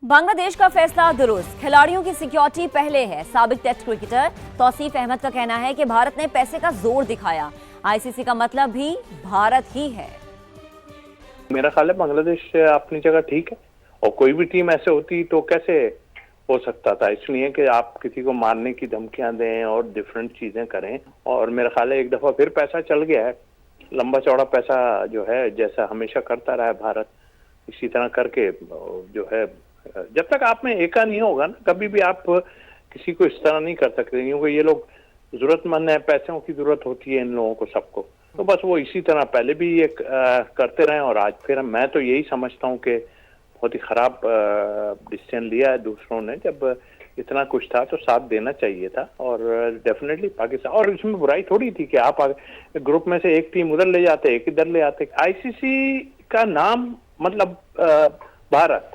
बांग्लादेश का फैसला दुरुस्त, खिलाड़ियों की सिक्योरिटी पहले है। साबिक टेस्ट क्रिकेटर तौसीफ अहमद का कहना है कि भारत ने पैसे का जोर दिखाया, आईसीसी का मतलब भी भारत ही है। मेरा ख्याल है बांग्लादेश अपनी जगह ठीक है, और कोई भी टीम ऐसे होती तो कैसे हो सकता था। इसलिए कि आप किसी को मारने की धमकियां दें और डिफरेंट चीजें करें, और मेरा ख्याल है एक दफा फिर पैसा चल गया है, लंबा चौड़ा पैसा जो है, जैसा हमेशा करता रहा है भारत, इसी तरह करके जो है, जब तक आप में एका नहीं होगा ना, कभी भी आप किसी को इस तरह नहीं कर सकते, क्योंकि ये लोग जरूरतमंद है, पैसों की जरूरत होती है इन लोगों को, सबको। तो बस वो इसी तरह पहले भी ये करते रहे, और आज फिर मैं तो यही समझता हूँ कि बहुत ही खराब डिसीजन लिया है दूसरों ने। जब इतना कुछ था तो साथ देना चाहिए था, और डेफिनेटली पाकिस्तान, और इसमें बुराई थोड़ी थी कि आप ग्रुप में से एक टीम उधर ले जाते, एक इधर ले आते। आईसीसी का नाम मतलब भारत।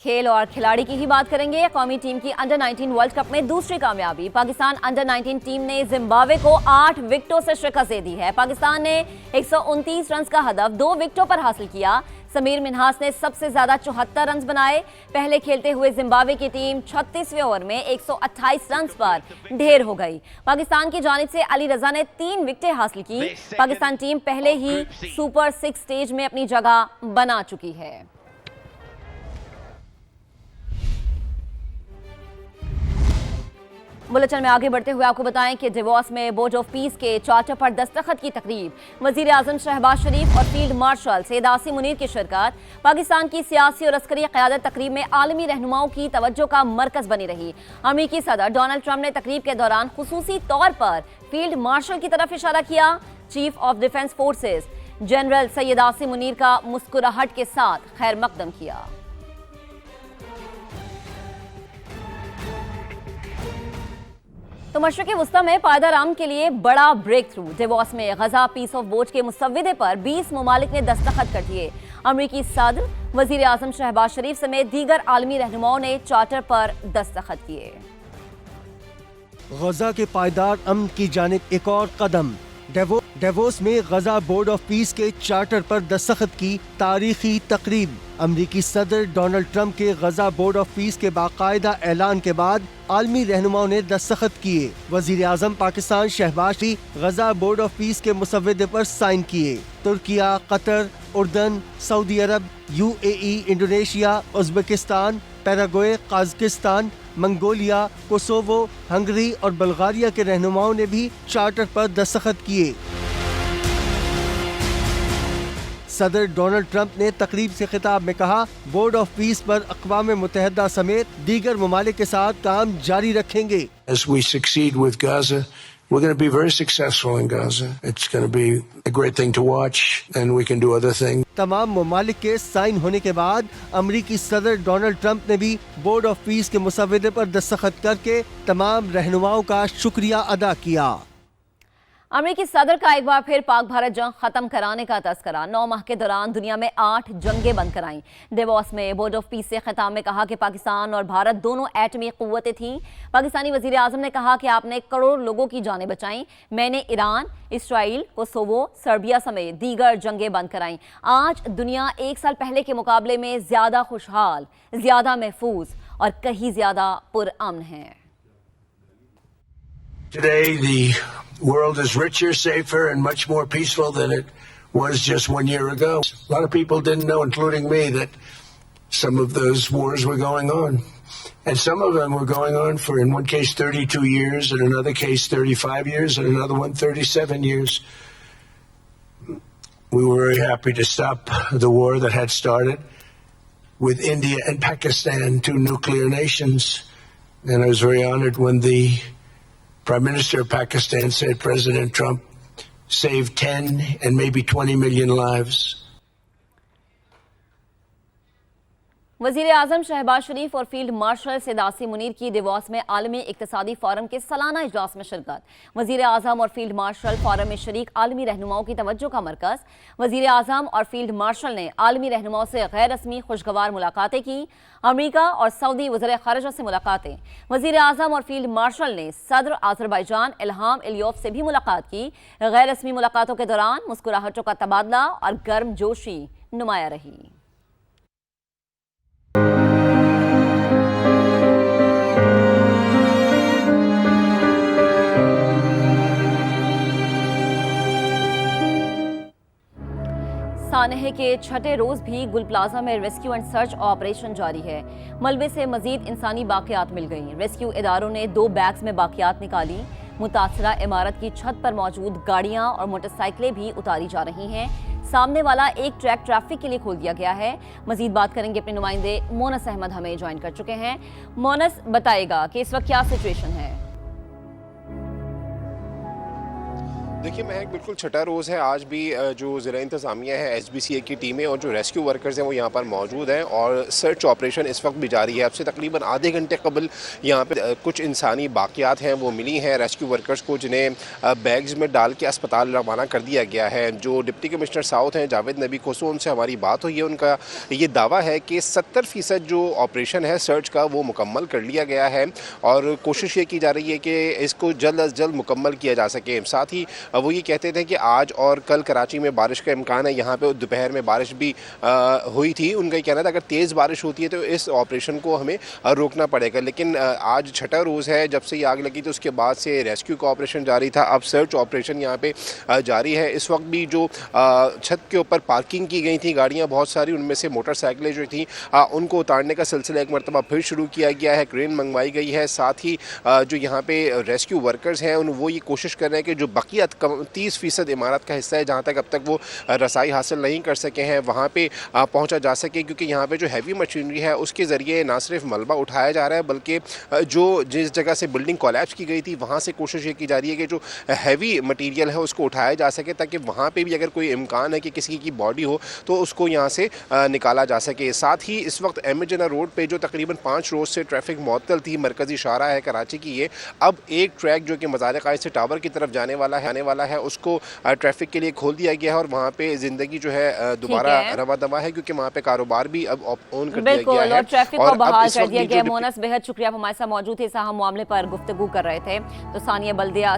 खेल और खिलाड़ी की ही बात करेंगे। कौमी टीम की अंडर 19 वर्ल्ड कप में दूसरी कामयाबी। पाकिस्तान अंडर 19 टीम ने जिम्बाब्वे को 8 विकेटों से शिकस्त दे दी है। पाकिस्तान ने 129 रन का हदफ 2 विकेटों पर हासिल किया। समीर मिन्हास ने सबसे ज्यादा 74 रन बनाए। पहले खेलते हुए जिम्बाब्वे की टीम 36वें ओवर में 128 रन पर ढेर हो गई। पाकिस्तान की जानिब से अली रजा ने 3 विकेटें हासिल की। पाकिस्तान टीम पहले ही सुपर 6 स्टेज में अपनी जगह बना चुकी है। बुलेटिन में आगे बढ़ते हुए आपको बताएं कि डिवोर्स में बोर्ड ऑफ पीस के चार्टर पर दस्तखत की तकरीब, वजीर आजम शहबाज शरीफ और फील्ड मार्शल सैयद आसिम मुनीर की शिरकत। पाकिस्तान की सियासी और अस्करी क़यादत तकरीब में आलमी रहनुमाओं की तवज्जो का मरकज बनी रही। अमरीकी सदर डोनाल्ड ट्रंप ने तकरीब के दौरान खुसूसी तौर पर फील्ड मार्शल की तरफ इशारा किया। Chief of defence forces general Syed Asim Munir का मुस्कुराहट के साथ खैर मकदम किया। तो मशरक़ी वुस्ता में पायदार अमन के लिए बड़ा ब्रेक थ्रू। डिवोर्स में गजा पीस ऑफ बोर्ड के मुसव्विदे पर 20 ममालिक ने दस्तखत कर दिए। अमरीकी सदर, वजीर आजम शहबाज शरीफ समेत दीगर आलमी रहनुमाओं ने चार्टर पर दस्तखत किए। गजा के पायदार अमन की जानिब एक और कदम। डेवोस में गजा बोर्ड ऑफ पीस के चार्टर पर दस्तखत की तारीखी तकरीब। अमरीकी सदर डोनाल्ड ट्रंप के गजा बोर्ड ऑफ पीस के बाकायदा ऐलान के बाद आलमी रहनुमाओं ने दस्तखत किए। वजीर आजम पाकिस्तान शहबाज भी गजा बोर्ड ऑफ पीस के मुसव्विदे पर साइन किए। तुर्किया, कतर, उर्दन, सऊदी अरब, UAE, Indonesia, Uzbekistan, Paraguay, Kazakhstan, Mongolia, Kosovo, Hungary और बल्गारिया के रहनुमाओं ने भी चार्टर पर दस्तखत किए। सदर डोनाल्ड ट्रंप ने तकरीब से खिताब में कहा, बोर्ड ऑफ पीस पर अक़वाम मुत्तहिदा समेत दीगर ममालिक के साथ काम जारी रखेंगे। As we succeed with Gaza, we're going to be very successful in Gaza. It's going to be a great thing to watch, and we can do other things. तमाम ममालिक के साइन होने के बाद अमरीकी सदर डोनाल्ड ट्रंप ने भी बोर्ड ऑफ पीस के मुसव्विदे पर दस्तखत करके तमाम रहनुमाओं का शुक्रिया अदा किया। अमेरिकी सदर का एक बार फिर पाक भारत जंग खत्म कराने का तस्करा। 9 माह के दौरान दुनिया में 8 जंगें बंद कराईं। डिवोर्स में बोर्ड ऑफ पीस से खिताब में कहा कि पाकिस्तान और भारत दोनों एटमी कुव्वतें थीं। पाकिस्तानी वजीर आजम ने कहा कि आपने करोड़ लोगों की जानें बचाईं। मैंने ईरान, इसराइल, कोसोवो, सर्बिया समेत दीगर जंगें बंद कराईं। आज दुनिया 1 साल पहले के मुकाबले में ज्यादा खुशहाल, ज्यादा महफूज और कहीं ज्यादा पुरअमन है। Today, the world is richer, safer, and much more peaceful than it was just 1 year ago. A lot of people didn't know, including me, that some of those wars were going on. And some of them were going on for, in one case, 32 years, in another case, 35 years, and another one, 37 years. We were very happy to stop the war that had started with India and Pakistan, 2 nuclear nations. And I was very honored when the Prime Minister of Pakistan said President Trump saved 10 and maybe 20 million lives. वजीर आजम शहबाज शरीफ और field marshal Syed Asim Munir की divorce में आलमी इक्तिसादी forum के सालाना इजलास में शिरकत। वजीर आजम और फील्ड मार्शल फोरम में शरीक आलमी रहनुमाओं की तवज्जो का मरकज। वजीर आजम और फील्ड मार्शल ने आलमी रहनुमाओं से गैर रस्मी खुशगवार मुलाकातें की। अमरीका और सऊदी वज़ीर ख़ारिजा से मुलाकातें। वजीर आजम और फील्ड मार्शल ने सदर आज़रबाईजान इल्हाम एलियोव से भी मुलाकात की। गैर रस्मी मुलाकातों के दौरान मुस्कुराहटों का तबादला और गर्म जोशी नुमाया रही। सानहे के छठे रोज भी गुल प्लाजा में रेस्क्यू एंड सर्च ऑपरेशन जारी है। मलबे से मजीद इंसानी बाकियात मिल गई। रेस्क्यू इदारों ने 2 बैग्स में बाकियात निकाली। मुतासरा इमारत की छत पर मौजूद गाड़ियां और मोटरसाइकिलें भी उतारी जा रही हैं। सामने वाला एक ट्रैक ट्रैफिक के लिए खोल दिया गया है। मजीद बात करेंगे अपने नुमाइंदे मोनस अहमद हमें ज्वाइन कर चुके हैं। मोनस बताएगा कि इस वक्त क्या सिचुएशन है। देखिए महक, बिल्कुल छठा रोज़ है आज भी। जो ज़िला इंतज़ामिया है, SBCA की टीमें और जो रेस्क्यू वर्कर्स हैं वो यहाँ पर मौजूद हैं और सर्च ऑपरेशन इस वक्त भी जारी है। अब से तकरीबन आधे घंटे कबल यहाँ पे कुछ इंसानी बाकियात हैं वो मिली हैं रेस्क्यू वर्कर्स को, जिन्हें बैग्स में डाल के अस्पताल रवाना कर दिया गया है। जो डिप्टी कमिश्नर साउथ हैं जावेद नबी खोसो, उनसे हमारी बात हुई है। उनका ये दावा है कि 70% जो ऑपरेशन है सर्च का वो मुकम्मल कर लिया गया है और कोशिश ये की जा रही है कि इसको जल्द अज जल्द मुकम्मल किया जा सके। साथ ही वो ये कहते थे कि आज और कल कराची में बारिश का इम्कान है। यहाँ पे दोपहर में बारिश भी हुई थी। उनका ये कहना था अगर तेज़ बारिश होती है तो इस ऑपरेशन को हमें रोकना पड़ेगा। लेकिन आज छठा रोज़ है जब से ये आग लगी, तो उसके बाद से रेस्क्यू का ऑपरेशन जारी था। अब सर्च ऑपरेशन यहाँ पे जारी है। इस वक्त भी जो छत के ऊपर पार्किंग की गई थी गाड़ियाँ बहुत सारी, उनमें से मोटरसाइकिलें जो थी उनको उतारने का सिलसिला एक मरतबा फिर शुरू किया गया है। क्रेन मंगवाई गई है। साथ ही जो यहाँ पे रेस्क्यू वर्कर्स हैं वो ये कोशिश कर रहे हैं कि जो बकियत 30% इमारत का हिस्सा है जहाँ तक अब तक वो रसाई हासिल नहीं कर सके हैं वहाँ पे पहुँचा जा सके, क्योंकि यहाँ पे जो हैवी मशीनरी है उसके ज़रिए ना सिर्फ मलबा उठाया जा रहा है बल्कि जो जिस जगह से बिल्डिंग कोलैप्स की गई थी वहाँ से कोशिश ये की जा रही है कि जो हैवी मटीरियल है उसको उठाया जा सके, ताकि वहाँ पर भी अगर कोई इम्कान है कि किसी की बॉडी हो तो उसको यहाँ से निकाला जा सके। साथ ही इस वक्त एम ए जिन्ना रोड पर जो तकरीबन 5 रोज़ से ट्रैफिक मुअत्तल थी, मरकज़ी शाहरा है कराची की, ये अब एक ट्रैक जो कि मज़ार कायद से टावर की तरफ जाने वाला है उसको ट्रैफिक के लिए खोल दिया गया है और वहाँ पे ज़िंदगी जो है दोबारा रवा दवा है, क्योंकि वहाँ पे कारोबार भी अब ऑन कर दिया गया है और ट्रैफिक को बहाल कर दिया गया। मोनस बेहद शुक्रिया, आप हमारे साथ मौजूद थे, इस अहम मामले पर गुफ्तगू कर रहे थे। तो सानिया बल्दिया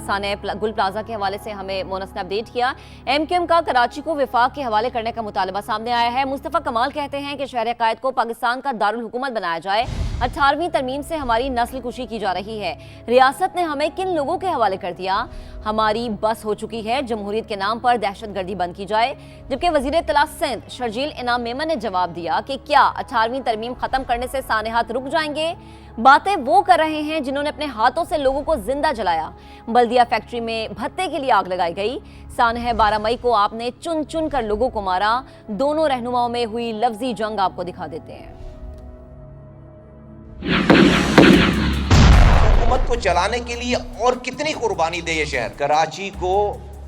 गुल प्लाजा के हवाले से हमें मोनस ने अपडेट किया। MQM का कराची को विफाक के हवाले करने का मुतालबा सामने आया है। मुस्तफा कमाल कहते हैं कि शहर कायद को पाकिस्तान का दारुल हुकूमत बनाया जाए। 18वीं तरमीम से हमारी नस्ल कुशी की जा रही है। रियासत ने हमें किन लोगों के हवाले कर दिया? हमारी बस हो चुकी है। जमहूरियत के नाम पर दहशतगर्दी बंद की जाए। जबकि वजीर इत्तला सिंध शर्जील इनाम मेमन ने जवाब दिया कि क्या 18वीं तरमीम खत्म करने से सानेहात रुक जाएंगे? बातें वो कर रहे हैं जिन्होंने अपने हाथों से लोगों को जिंदा जलाया। बल्दिया फैक्ट्री में भत्ते के लिए आग लगाई गई। सानहे 12 मई को आपने चुन चुन कर लोगों को मारा। दोनों रहनुमाओं में हुई लफ्जी जंग आपको दिखा देते हैं। हुकूमत को चलाने के लिए और कितनी कुर्बानी दे ये शहर। कराची को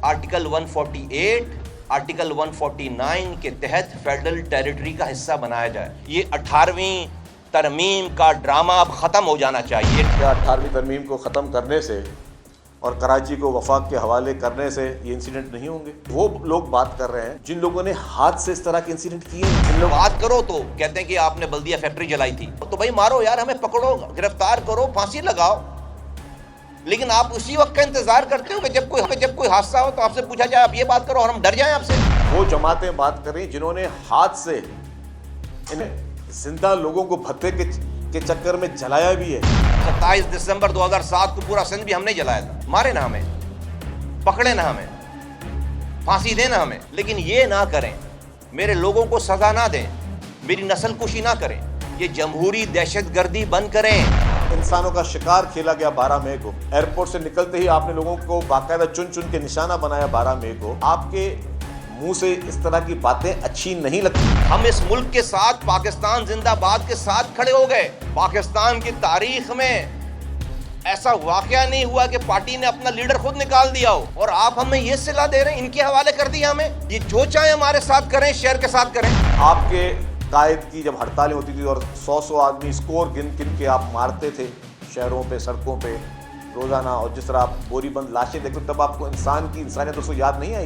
आर्टिकल 148, आर्टिकल 149 के तहत फेडरल टेरिटरी का हिस्सा बनाया जाए। ये 18वीं तरमीम का ड्रामा अब ख़त्म हो जाना चाहिए। 18वीं तरमीम को ख़त्म करने से और कराची को वफाक के हवाले करने से ये इंसिडेंट नहीं होंगे। वो लोग बात कर रहे हैं जिन लोगों ने हाथ से इस तरह के इंसिडेंट किए। जिन लोग बात करो तो कहते हैं कि आपने बल्दिया फैक्ट्री जलाई थी, तो भाई मारो यार, हमें पकड़ो, गिरफ्तार करो, फांसी लगाओ। लेकिन आप उसी वक्त का इंतजार करते हो कि जब कोई हादसा हो तो आपसे पूछा जाए आप ये बात करो और हम डर जाएं आपसे। वो जमातें बात करें जिन्होंने हाथ से इन्हें जिंदा लोगों को भत्ते के चक्कर में जलाया भी है। 27 दिसंबर 2007 को पूरा सिंध भी हमने जलाया था। मारे ना हमें, पकड़े ना हमें, फांसी देना हमें, लेकिन ये ना करें, मेरे लोगों को सजा ना दें, मेरी नस्ल कुशी ना करें, ये जमहूरी दहशतगर्दी बंद करें। इंसानों का शिकार खेला गया 12 मई को। एयरपोर्ट से निकलते ही आपने लोगों को बाकायदा चुन चुन के निशाना बनाया 12 मई को। आपके मुंह से इस तरह की बातें अच्छी नहीं लगती। हम इस मुल्क के साथ, पाकिस्तान जिंदाबाद के साथ खड़े हो गए। पाकिस्तान की तारीख में ऐसा वाकया नहीं हुआ कि पार्टी ने अपना लीडर खुद निकाल दिया हो और आप हमें ये सिला दे रहे हैं, इनके हवाले कर दिया हमें। ये जो चाहे हमारे साथ करें, शहर के साथ करें। आपके कायद की जब हड़तालें होती थी और 100 आदमी स्कोर गिन के आप मारते थे शहरों पे, सड़कों पे रोजाना, और जिस तरह आप बोरीबंद लाशें देखते तब आपको इंसान की इंसानियत उसको याद नहीं आई।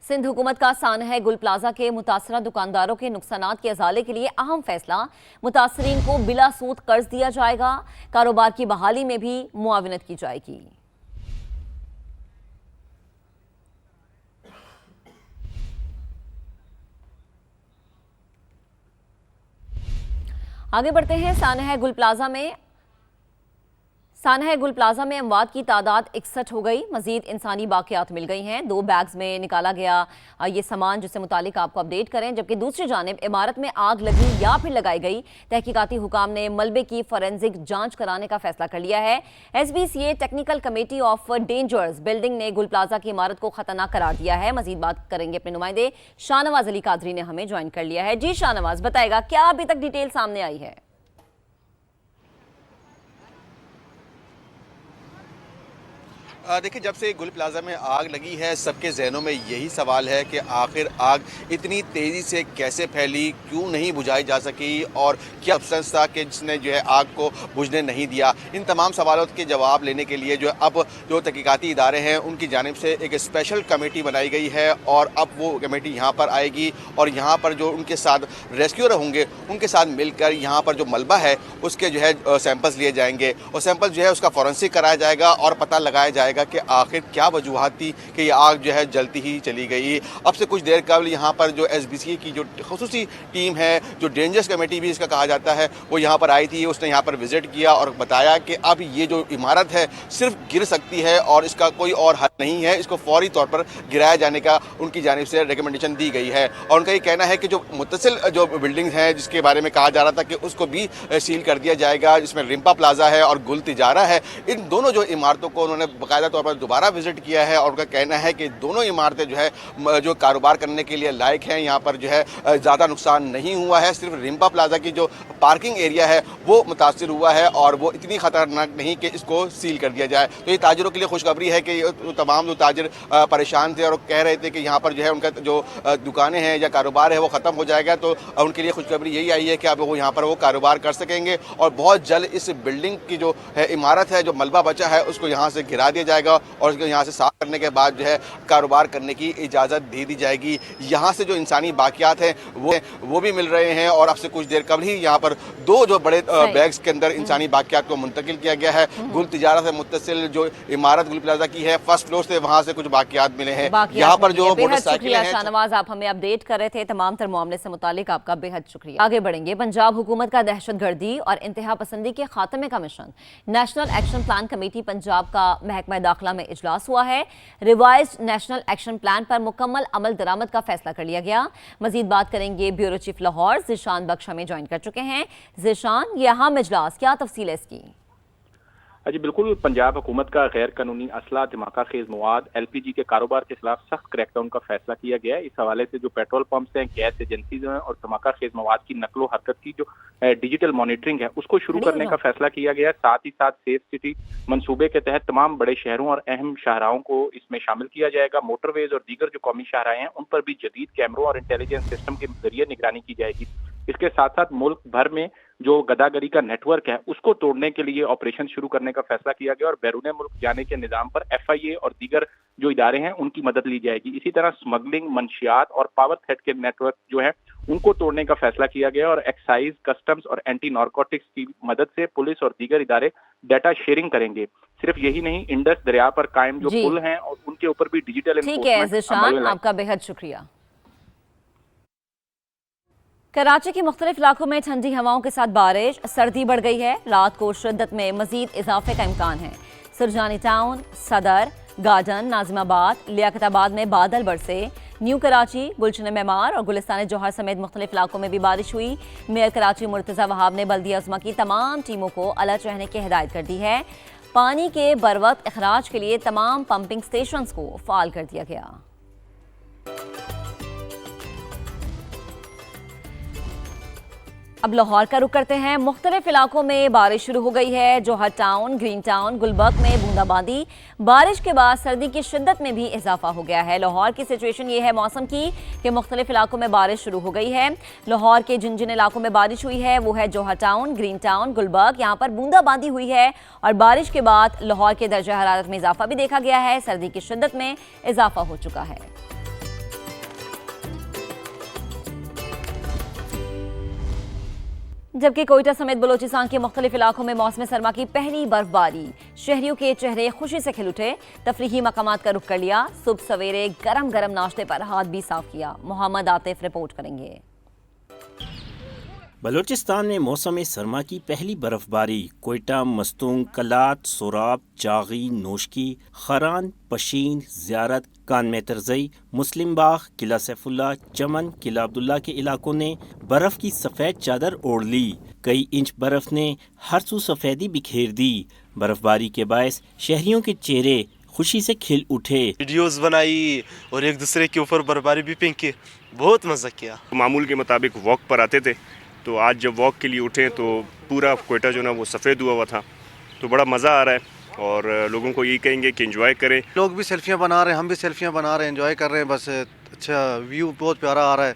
सिंध हुकूमत का सानहे गुल प्लाजा के मुतासरा दुकानदारों के नुकसानात के अजाले के लिए अहम फैसला। मुतासरीन को बिला सूद कर्ज दिया जाएगा। कारोबार की बहाली में भी मुआविनत की जाएगी। आगे बढ़ते हैं। सानहे गुल प्लाजा में सानहा गुल प्लाजा में अमवात की तादाद 61 हो गई। मजीद इंसानी बाकियात मिल गई हैं। 2 बैग्स में निकाला गया ये सामान, जिससे मुतालिक आपको अपडेट करें। जबकि दूसरी जानिब इमारत में आग लगी या फिर लगाई गई, तहकीकाती हुकाम ने मलबे की फॉरेंसिक जांच कराने का फैसला कर लिया है। SBCA technical committee of dangers building ने गुल प्लाजा की इमारत को खतरनाक करार दिया है। मजीद बात करेंगे अपने नुमाइंदे शाहनवाज अली कादरी ने हमें ज्वाइन कर लिया है। जी शाहनवाज, बताएगा क्या अभी तक डिटेल सामने आई है? देखिए, जब से गुल प्लाजा में आग लगी है, सबके जहनों में यही सवाल है कि आखिर आग इतनी तेज़ी से कैसे फैली, क्यों नहीं बुझाई जा सकी और क्या सब्सटेंस था कि जिसने जो है आग को बुझने नहीं दिया। इन तमाम सवालों के जवाब लेने के लिए जो अब जो तहकीकाती इदारे हैं उनकी जानिब से एक स्पेशल कमेटी बनाई गई है और अब वो कमेटी यहाँ पर आएगी और यहाँ पर जो उनके साथ रेस्क्यूअर होंगे उनके साथ मिलकर यहाँ पर जो मलबा है उसके जो है सैंपल्स लिए जाएंगे और सैंपल जो है उसका फॉरेंसिक कराया जाएगा और पता लगाया जाएगा कि आखिर क्या वजूहात थी कि ये आग जो है जलती ही चली गई। अब से कुछ देर कबल यहाँ पर जो SBCA की जो खुसूसी टीम है, जो डेंजर्स कमेटी भी इसका कहा जाता है, वो यहाँ पर आई थी। उसने यहाँ पर विजिट किया और बताया कि अब ये जो इमारत है सिर्फ गिर सकती है और इसका कोई और हल नहीं है, इसको फौरी तौर पर गिराया जाने का उनकी जानिब से रिकमेंडेशन दी गई है। और उनका ये कहना है कि जो मुत्तसिल जो बिल्डिंग है जिसके बारे में कहा जा रहा था कि उसको भी सील कर दिया जाएगा, जिसमें रिम्पा प्लाजा है और गुल तिजारा है, इन दोनों जो इमारतों को उन्होंने बाकायदा तौर पर दोबारा विजिट किया है और उनका कहना है कि दोनों इमारतें जो है जो कारोबार करने के लिए लायक हैं। यहाँ पर जो है ज़्यादा नुकसान नहीं हुआ है, सिर्फ रिम्पा प्लाजा की जो पार्किंग एरिया है वो मुतासिर हुआ है और वो इतनी ख़तरनाक नहीं कि इसको सील कर दिया जाए। तो ये ताजरों के लिए खुशखबरी है कि तमाम जो ताजर परेशान थे और कह रहे थे कि यहाँ पर जो है उनका जो दुकानें हैं या कारोबार है वो ख़त्म हो जाएगा, तो उनके लिए खुशखबरी यही आई है कि अब वो यहाँ पर वो कारोबार कर सकेंगे और बहुत जल्द इस बिल्डिंग की जो है इमारत है, जो मलबा बचा है, उसको यहाँ से गिरा दिया जाएगा और उसको यहाँ से साफ करने के बाद जो है कारोबार करने की इजाज़त दे दी जाएगी। यहाँ से जो इंसानी बाकियात हैं वो भी मिल रहे हैं और अब से कुछ देर कबल ही यहाँ पर 2 जो बड़े बैग्स के अंदर इंसानी बाकियात को मुंतकिल किया गया है। गुल तिजारा से मुत्तसिल जो इमारत गुल प्लाजा की है, फर्स्ट फ्लोर से वहाँ से कुछ बाकियात मिले हैं। यहाँ पर जो मोटरसाइकिल है। शाहनवाज, आप हमें अपडेट कर रहे थे तमाम तर मामले से मुतालिक, आपका बेहद शुक्रिया। आगे बढ़ेंगे। पंजाब हुकूमत का दहशतगर्दी और इंतहा पसंदी के खात्मे का mission national action plan committee Punjab का महकमा दाखिला में इजलास हुआ है। रिवाइज्ड नेशनल एक्शन प्लान पर मुकम्मल अमल दरामद का फैसला कर लिया गया। मजीद बात करेंगे ब्यूरो चीफ लाहौर ज़ीशान बख्श हमें ज्वाइन कर चुके हैं। ज़ीशान, ये अहम इजलास, क्या तफसील है इसकी? जी बिल्कुल, पंजाब हुकूमत का गैर कानूनी असला, धमाका खेज मवाद, LPG के कारोबार के खिलाफ सख्त क्रैकडाउन का फैसला किया गया है। इस हवाले से जो पेट्रोल पंप्स हैं, गैस एजेंसीज हैं और धमाका खेज मवाद की नकलो हरकत की जो डिजिटल मॉनिटरिंग है उसको शुरू करने का फैसला किया गया है। साथ ही साथ सेफ सिटी मंसूबे के तहत तमाम बड़े शहरों और अहम शाहराहों को इसमें शामिल किया जाएगा। मोटरवेज और दीगर जो कौमी शाहराएं हैं उन पर भी जदीद कैमरों और इंटेलिजेंस सिस्टम के जरिए निगरानी की जाएगी। इसके साथ साथ मुल्क भर में जो गदागरी का नेटवर्क है उसको तोड़ने के लिए ऑपरेशन शुरू करने का फैसला किया गया और बैरून मुल्क जाने के निजाम पर FIA और दीगर जो इदारे हैं उनकी मदद ली जाएगी। इसी तरह स्मगलिंग, मंशियात और पावर थ्रेड के नेटवर्क जो है उनको तोड़ने का फैसला किया गया और एक्साइज, कस्टम्स और एंटी नारकोटिक्स की मदद से पुलिस और दीगर इदारे डाटा शेयरिंग करेंगे। सिर्फ यही नहीं, इंडस दरिया पर कायम जो पुल हैं और उनके ऊपर भी डिजिटल ठीक है ज़ीशान, आपका बेहद शुक्रिया। कराची के मुख्तलिफ इलाकों में ठंडी हवाओं के साथ बारिश, सर्दी बढ़ गई है। रात को शिद्दत में मजीद इजाफे का इम्कान है। सुरजानी टाउन, सदर, गार्डन, नाजिमाबाद, लियाकताबाद में बादल बरसे। न्यू कराची, गुलशन मेमार और गुलिस्तान जौहर समेत मुख्तलिफ इलाकों में भी बारिश हुई। मेयर कराची मुर्तज़ा वहाब ने बल्दिया अज़मा की तमाम टीमों को अलर्ट रहने की हिदायत कर दी है। पानी के बरवक्त अखराज के लिए तमाम पंपिंग स्टेशंस को फाल कर दिया गया। अब लाहौर का रुख करते हैं। मुख्तलिफ इलाकों में बारिश शुरू हो गई है। जौहर टाउन, ग्रीन टाउन, गुलबर्ग में बूंदाबांदी। बारिश के बाद सर्दी की शिद्दत में भी इजाफा हो गया है। लाहौर की सिचुएशन ये है मौसम की कि मुख्तलिफ इलाकों में बारिश शुरू हो गई है। लाहौर के जिन जिन इलाकों में बारिश हुई है वो है जौहर टाउन, ग्रीन टाउन, गुलबर्ग। यहाँ पर बूंदाबांदी हुई है और बारिश के बाद लाहौर के दर्जा हरारत में इजाफा भी देखा गया है। सर्दी की शिद्दत में इजाफा हो चुका है। जबकि कोयटा समेत बलोचिस्तान के मुख्तलिफ इलाकों में मौसम सरमा की पहली बर्फबारी। शहरियों के चेहरे खुशी से खिल उठे। तफरीही मकामात का रुख कर लिया। सुबह सवेरे गरम गरम नाश्ते पर हाथ भी साफ किया। मोहम्मद आतिफ रिपोर्ट करेंगे। بلوچستان میں موسم سرما کی پہلی برف باری کوئٹہ، مستونگ، کلات، سوراب، چاغی، نوشکی، خران، پشین، زیارت، کان میں ترزئی، مسلم باغ، قلعہ سیف اللہ، چمن، قلعہ عبداللہ کے علاقوں نے برف کی سفید چادر اوڑھ لی۔ کئی انچ برف نے ہر سو سفیدی بکھیر دی۔ برف باری کے باعث شہریوں کے چہرے خوشی سے کھل اٹھے۔ ویڈیوز بنائی اور ایک دوسرے کے اوپر برفباری بھی پھینکی، بہت مزہ کیا۔ معمول کے مطابق واک پر آتے تھے، تو آج جب واک کے لیے اٹھے تو پورا کوئٹہ جو نا وہ سفید ہوا تھا، تو بڑا مزہ آ رہا ہے اور لوگوں کو یہی کہیں گے کہ انجوائے کریں۔ لوگ بھی سیلفیاں بنا رہے ہیں، ہم بھی سیلفیاں بنا رہے ہیں، انجوائے کر رہے ہیں، بس اچھا ویو بہت پیارا آ رہا ہے۔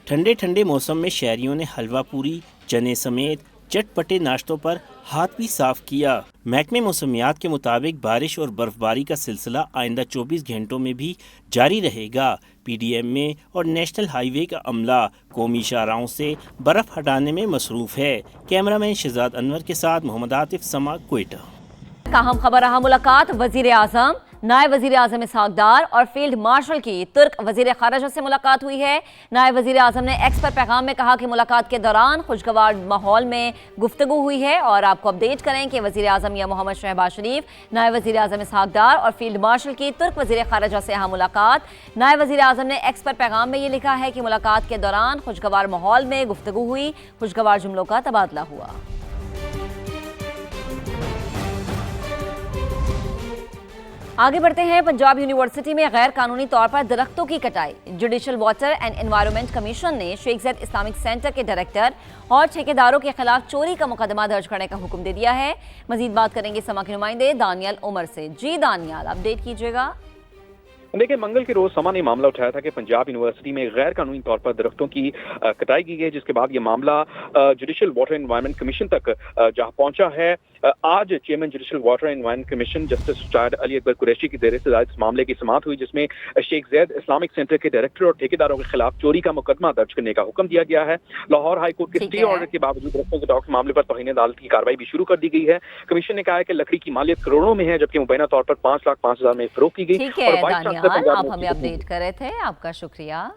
ٹھنڈے ٹھنڈے موسم میں شہریوں نے حلوہ پوری، چنے سمیت چٹ پٹے ناشتوں پر ہاتھ بھی صاف کیا۔ محکمہ موسمیات کے مطابق بارش اور برف باری کا سلسلہ آئندہ 24 گھنٹوں میں بھی جاری رہے گا۔ پی ڈی ایم میں اور نیشنل ہائی وے کا عملہ قومی شاہراہوں سے برف ہٹانے میں مصروف ہے۔ کیمرہ مین شہزاد انور کے ساتھ محمد عاطف سما، کوئٹہ۔ اہم خبر رہا ملاقات وزیر اعظم، نائب وزیر اعظم اسحاق ڈار اور فیلڈ مارشل کی ترک وزیر خارجہ سے ملاقات ہوئی ہے۔ نائب وزیر اعظم نے ایکس پر پیغام میں کہا کہ ملاقات کے دوران خوشگوار ماحول میں گفتگو ہوئی ہے اور آپ کو اپڈیٹ کریں کہ وزیر اعظم یا محمد شہباز شریف، نائب وزیر اعظم اسحاق ڈار اور فیلڈ مارشل کی ترک وزیر خارجہ سے اہم ملاقات۔ نائب وزیر اعظم نے ایکس پر پیغام میں یہ لکھا ہے کہ ملاقات کے دوران خوشگوار ماحول میں گفتگو ہوئی، خوشگوار جملوں کا تبادلہ ہوا۔ آگے بڑھتے ہیں۔ پنجاب یونیورسٹی میں غیر قانونی طور پر درختوں کی کٹائی۔ Judicial water and environment commission نے شیخ زید اسلامک سینٹر کے ڈائریکٹر اور ٹھیکیداروں کے خلاف چوری کا مقدمہ درج کرنے کا حکم دے دیا ہے۔ مزید بات کریں گے سما کے نمائندے دانیال عمر سے۔ جی دانیال، اپڈیٹ کیجیے گا۔ دیکھیں، منگل کے روز سما نے معاملہ اٹھایا تھا کہ پنجاب یونیورسٹی میں غیر قانونی طور پر درختوں کی کٹائی کی گئی، جس کے بعد یہ معاملہ جوڈیشل واٹر انوائرمنٹ کمیشن تک جہاں پہنچا ہے۔ آج chairman judicial water environment commission justice retired Ali Akbar Qureshi کی زیر صدارت اس معاملے کی سماعت ہوئی، جس میں شیخ زید اسلامک سینٹر کے ڈائریکٹر اور ٹھیکیداروں کے خلاف چوری کا مقدمہ درج کرنے کا حکم دیا گیا ہے۔ لاہور ہائی کورٹ کے اسٹے آرڈر کے باوجود درختوں کے ڈاک معاملے پر توہین عدالت کی کارروائی بھی شروع کر دی گئی ہے۔ کمیشن نے کہا ہے کہ لکڑی کی مالیت کروڑوں میں ہے، جبکہ مبینہ طور پر 5,05,000 میں فروخت کی گئی۔ ٹھیک ہے دانیال، آپ ہمیں اپڈیٹ کر رہے تھے، آپ کا شکریہ۔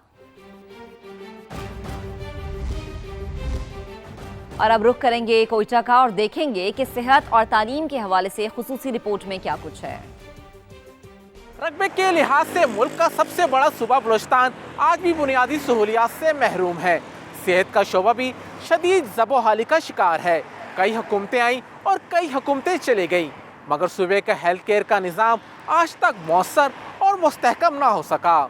اور اب رخ کریں گے کوئٹہ کا اور دیکھیں گے کہ صحت اور تعلیم کے حوالے سے خصوصی رپورٹ میں کیا کچھ ہے۔ رقبے کے لحاظ سے ملک کا سب سے بڑا صوبہ بلوچستان آج بھی بنیادی سہولیات سے محروم ہے۔ صحت کا شعبہ بھی شدید زب و حالی کا شکار ہے۔ کئی حکومتیں آئیں اور کئی حکومتیں چلے گئیں، مگر صوبے کا ہیلتھ کیئر کا نظام آج تک مؤثر اور مستحکم نہ ہو سکا۔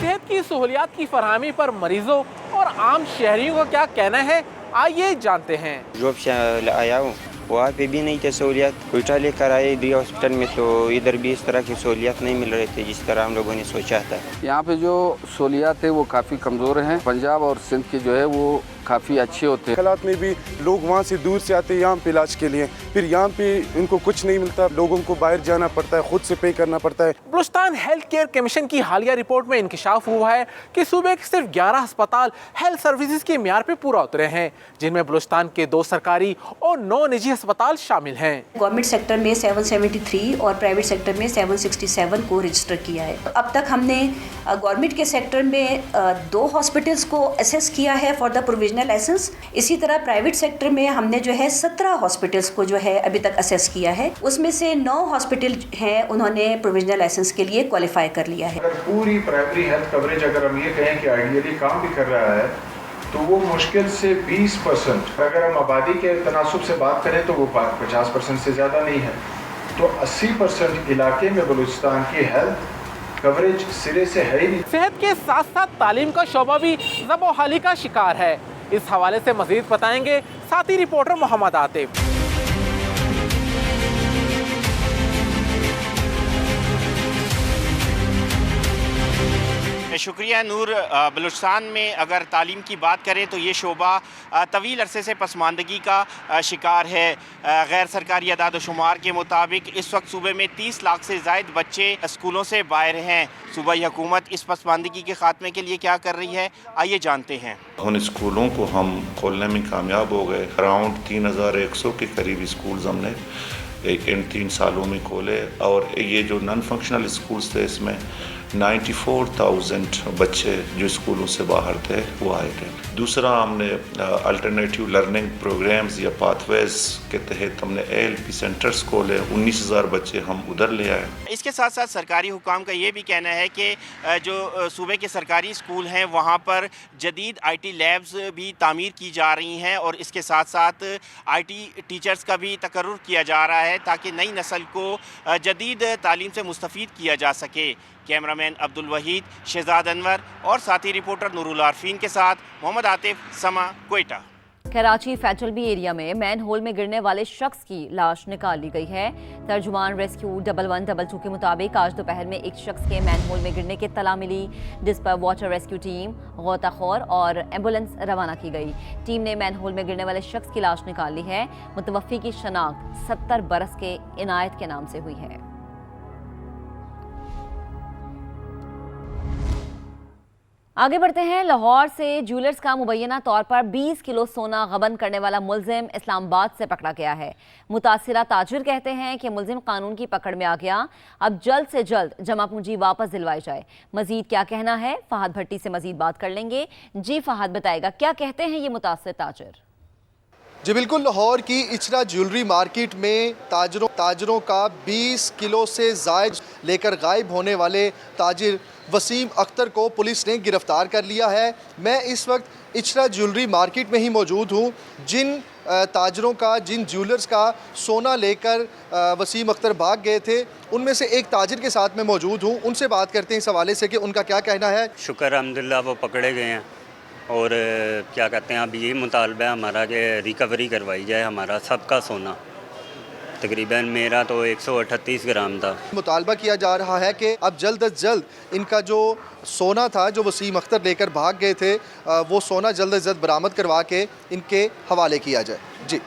صحت کی سہولیات کی فراہمی پر مریضوں اور عام شہریوں کا کیا کہنا ہے، آئیے جانتے ہیں۔ جاب سے آیا ہوں، وہاں پہ بھی نہیں تھے سہولیات، کوئٹہ لے کر آئے ڈی ہاسپٹل میں، تو ادھر بھی اس طرح کی سہولیات نہیں مل رہے تھے جس طرح ہم لوگوں نے سوچا تھا۔ یہاں پہ جو سہولیات ہے وہ کافی کمزور ہیں۔ پنجاب اور سندھ کے جو ہے وہ کافی اچھے ہوتے ہیں۔ حالات میں بھی لوگ وہاں سے دور سے آتے ہیں یہاں پہ علاج کے لیے، پھر یہاں پہ ان کو کچھ نہیں ملتا، لوگوں کو باہر جانا پڑتا ہے، خود سے پے کرنا پڑتا ہے۔ بلوچستان ہیلتھ کیئر کمیشن کی حالیہ رپورٹ میں انکشاف ہوا ہے کہ صوبے کے صرف 11 ہسپتال ہیلتھ سروسز کے معیار پہ پورا اترے ہیں، جن میں بلوچستان کے 2 سرکاری اور 9 نجی ہسپتال شامل ہیں۔ گورنمنٹ سیکٹر میں 773 اور پرائیویٹ سیکٹر میں 767 کو رجسٹر کیا ہے۔ اب تک ہم نے گورنمنٹ کے سیکٹر میں 2 ہاسپٹلس کو اسیس کیا ہے فار دا پروویژنل لائسنس۔ اسی طرح پرائیویٹ سیکٹر میں ہم نے جو ہے 17 ہاسپٹلس کو جو ہے ابھی تک اسیس کیا ہے، اس میں سے 9 ہاسپٹل ہیں انہوں نے پروویژنل لائسنس کے لیے کوالیفائی کر لیا ہے۔ اگر پوری پرائمری ہیلتھ کوریج اگر ہم یہ کہیں کہ آئیڈیلی کام بھی کر رہا ہے تو وہ مشکل سے 20%، اگر ہم آبادی کے تناسب سے بات کریں تو وہ 50% سے زیادہ نہیں ہے، تو 80% علاقے میں بلوچستان کی ہیلتھ کوریج سرے سے ہے ہی نہیں۔ صحت کے ساتھ ساتھ تعلیم کا شعبہ بھی زب و حالی کا شکار ہے۔ اس حوالے سے مزید بتائیں گے ساتھی رپورٹر محمد عاطف۔ شکریہ نور۔ بلوچستان میں اگر تعلیم کی بات کریں تو یہ شعبہ طویل عرصے سے پسماندگی کا شکار ہے۔ غیر سرکاری اعداد و شمار کے مطابق اس وقت صوبے میں 30 لاکھ سے زائد بچے اسکولوں سے باہر ہیں۔ صوبائی حکومت اس پسماندگی کے خاتمے کے لیے کیا کر رہی ہے، آئیے جانتے ہیں۔ ان اسکولوں کو ہم کھولنے میں کامیاب ہو گئے۔ اراؤنڈ 3100 کے قریب اسکولز ہم نے ان 3 سالوں میں کھولے، اور یہ جو نان فنکشنل اسکولز تھے اس میں 94,000 बच्चे जो स्कूलों से बाहर थे वो आए थे। दूसरा, हमने अल्टरनेटिव लर्निंग प्रोग्राम्स या पाथवेज के तहत हमने ALP सेंटर्स खोले, 19,000 बच्चे हम उधर ले आए। इसके साथ साथ सरकारी हुकाम का ये भी कहना है कि जो सूबे के सरकारी स्कूल हैं वहाँ पर जदीद IT लैब्स भी तामीर की जा रही हैं और इसके साथ साथ IT टीचर्स का भी तकर्रुर किया जा रहा है ताकि नई नस्ल को जदीद तालीम से मुस्तफ़ीद किया जा सके। कैमरामैन अब्दुल वहीद, शहजाद अनवर और साथी रिपोर्टर नूरुल आरफीन के साथ Mohammad Atif, Samaa, Quetta. Karachi federal B area में मैन होल में गिरने वाले शख्स की लाश निकाल ली गई है। तर्जुमान रेस्क्यू 1122 के मुताबिक आज दोपहर में एक शख्स के मैन होल में गिरने की तला मिली, जिस पर वाटर रेस्क्यू टीम, गोताखोर और एम्बुलेंस रवाना की गई। टीम ने मैन होल में गिरने वाले शख्स की लाश निकाल ली है। मुतवफ़्फ़ी की शनाख्त 70 बरस के इनायत के नाम से हुई है। आगे बढ़ते हैं। लाहौर से ज्वेलर्स का मुबैना तौर पर 20 किलो सोना गबन करने वाला मुलजिम इस्लामाबाद से पकड़ा गया है। मुतासिरा ताजिर कहते हैं कि मुलजिम कानून की पकड़ में आ गया, अब जल्द से जल्द जमा पूंजी वापस दिलवाई जाए। मजीद क्या कहना है, फहद भट्टी से मजीद बात कर लेंगे। जी फहद, बताएगा क्या कहते हैं ये मुतासिर ताजिर? जी बिल्कुल, लाहौर की इचरा ज्वेलरी मार्केट में ताजरों का 20 किलो से ज़ायद लेकर गायब होने वाले ताजिर वसीम अख्तर को पुलिस ने गिरफ्तार कर लिया है। मैं इस वक्त इचरा ज्वेलरी मार्केट में ही मौजूद हूँ। जिन ज्वेलर्स का सोना लेकर वसीम अख्तर भाग गए थे, उनमें से एक ताजिर के साथ मैं मौजूद हूँ। उनसे बात करते हैं इस हवाले से कि उनका क्या कहना है। शुक्र अल्हम्दुलिल्लाह वो पकड़े गए हैं और क्या कहते हैं, अब ये मुतालबा है हमारा कि रिकवरी करवाई जाए हमारा सबका सोना। तकरीबन मेरा तो 138 ग्राम था। मुतालबा किया जा रहा है कि अब जल्द अज जल्द इनका जो सोना था जो वसीम अख्तर लेकर भाग गए थे, वो सोना जल्द अज जल्द बरामद करवा के इनके हवाले किया जाए। जी